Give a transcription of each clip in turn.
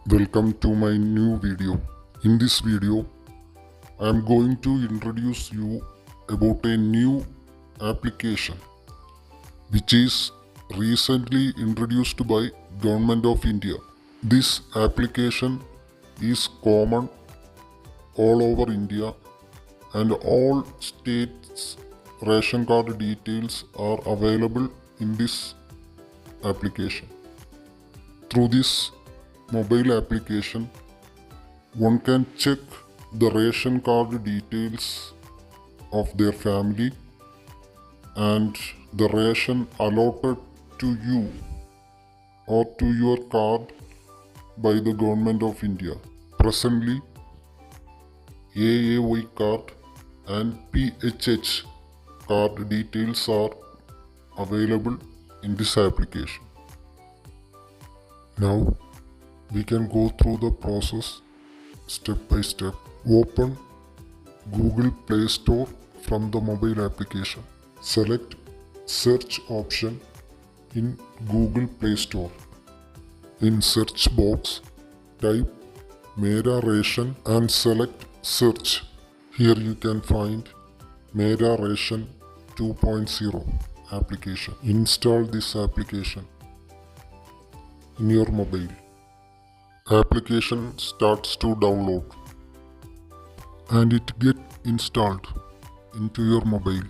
Welcome to my new video. In this video, I am going to introduce you about a new application which is recently introduced by Government of India. This application is common all over India and all states' ration card details are available in this application. Through this mobile application, one can check the ration card details of their family and the ration allotted to you or to your card by the Government of India. Presently, AAY card and PHH card details are available in this application. Now, we can go through the process step by step. Open Google Play Store from the mobile application. Select search option in Google Play Store. In search box, type Mera Ration and select search. Here you can find Mera Ration 2.0 application. Install this application in your mobile. Application starts to download and it gets installed into your mobile.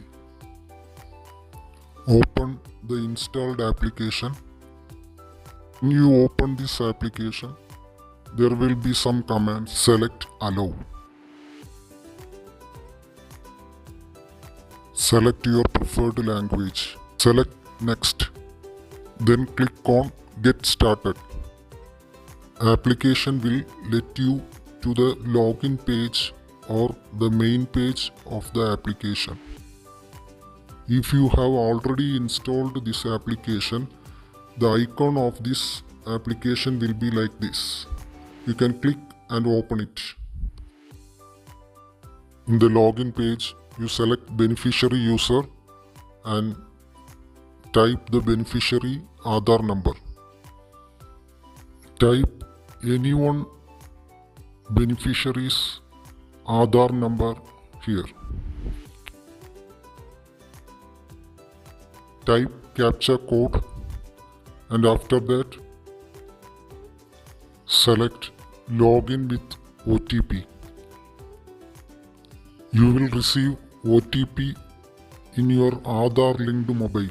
Open the installed application. When you open this application, there will be some commands. Select Allow. Select your preferred language. Select Next. Then click on Get Started. Application will let you to the login page or the main page of the application. If you have already installed this application, the icon of this application will be like this. You can click and open it. In the login page, you select beneficiary user and type the beneficiary Aadhaar number. Type anyone beneficiary's Aadhaar number here. Type captcha code and after that select login with OTP. You will receive OTP in your Aadhaar linked mobile.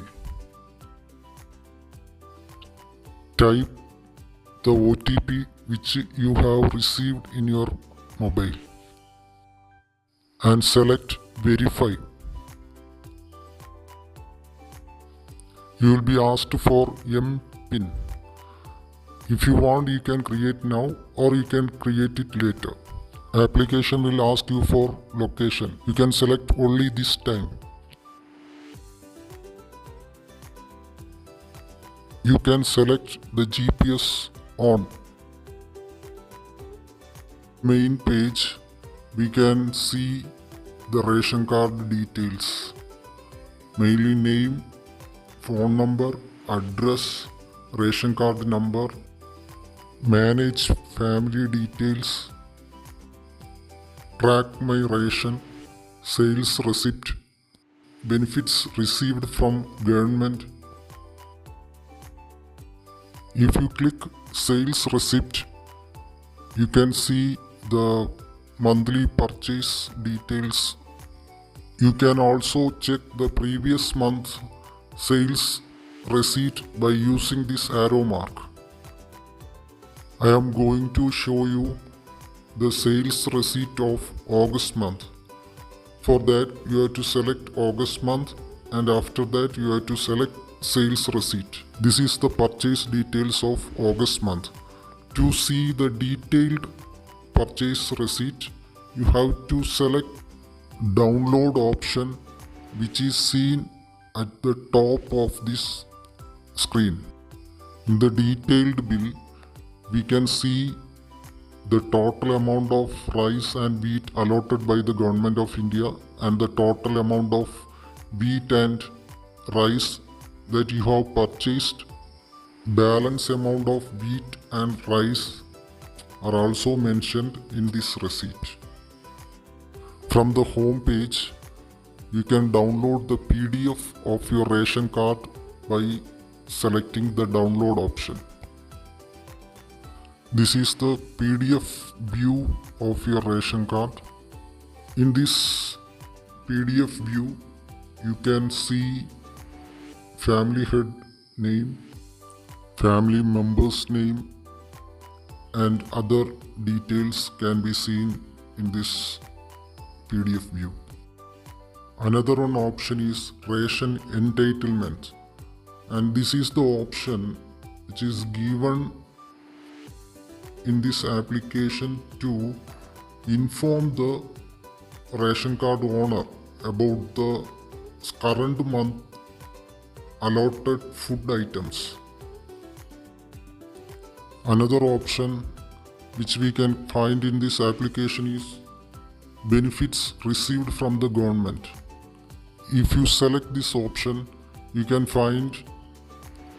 Type the OTP which you have received in your mobile and select verify. You will be asked for MPIN. If you want, you can create now or you can create it later. Application will ask you for location. You can select only this time. You can select the GPS on. Main page, we can see the ration card details. Mainly name, phone number, address, ration card number, manage family details, track my ration, sales receipt, benefits received from government. If you click sales receipt, you can see the monthly purchase details. You can also check the previous month sales receipt by using this arrow mark. I am going to show you the sales receipt of August month. For that, you have to select August month and after that you have to select sales receipt. This is the purchase details of August month. To see the detailed purchase receipt, you have to select download option which is seen at the top of this screen. In the detailed bill, we can see the total amount of rice and wheat allotted by the Government of India and the total amount of wheat and rice that you have purchased, balance amount of wheat and rice are also mentioned in this receipt. From the home page, you can download the PDF of your ration card by selecting the download option. This is the PDF view of your ration card. In this PDF view, you can see family head name, family member's name, and other details can be seen in this PDF view. Another one option is ration entitlement, and this is the option which is given in this application to inform the ration card owner about the current month allotted food items. Another option which we can find in this application is benefits received from the government. If you select this option, you can find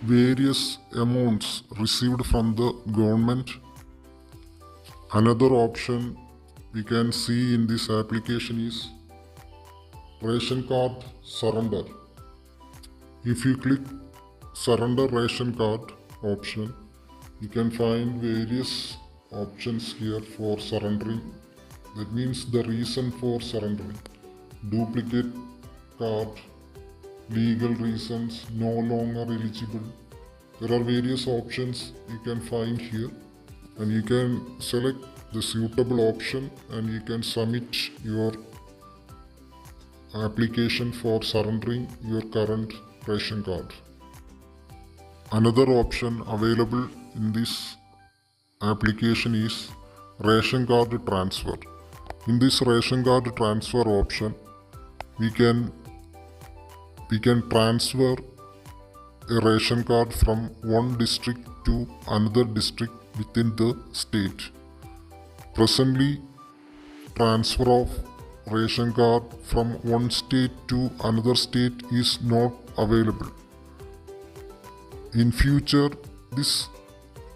various amounts received from the government. Another option we can see in this application is ration card surrender. If you click surrender ration card option, you can find various options here for surrendering. That means the reason for surrendering: duplicate card, legal reasons, no longer eligible. There are various options you can find here, and you can select the suitable option and you can submit your application for surrendering your current ration card. Another option available in this application is ration card transfer. In this ration card transfer option, we can transfer a ration card from one district to another district within the state. Presently, transfer of ration card from one state to another state is not available. In future, these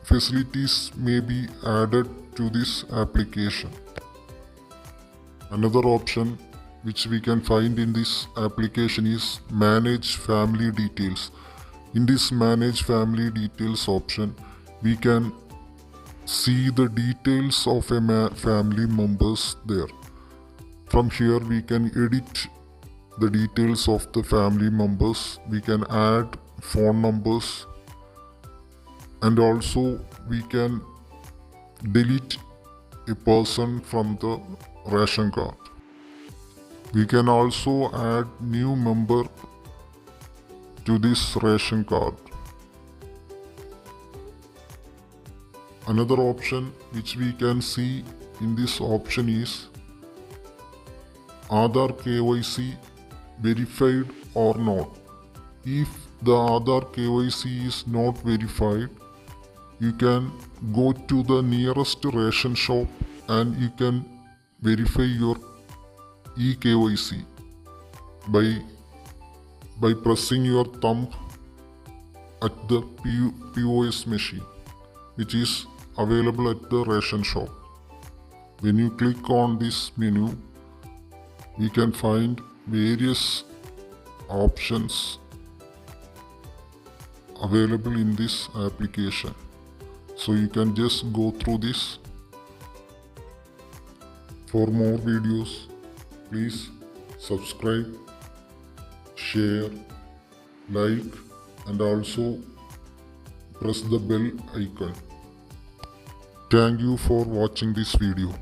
facilities may be added to this application. Another option which we can find in this application is manage family details. In this manage family details option, we can see the details of a family members there. From here we can edit the details of the family members. We can add phone numbers, and also we can delete a person from the ration card. We can also add new member to this ration card. Another option which we can see in this option is Aadhaar KYC verified or not. If the Aadhaar KYC is not verified, you can go to the nearest ration shop and you can verify your eKYC by pressing your thumb at the POS machine, which is available at the ration shop. When you click on this menu, you can find various options available in this application. So you can just go through this. For more videos, please subscribe, share, like, and also press the bell icon. Thank you for watching this video.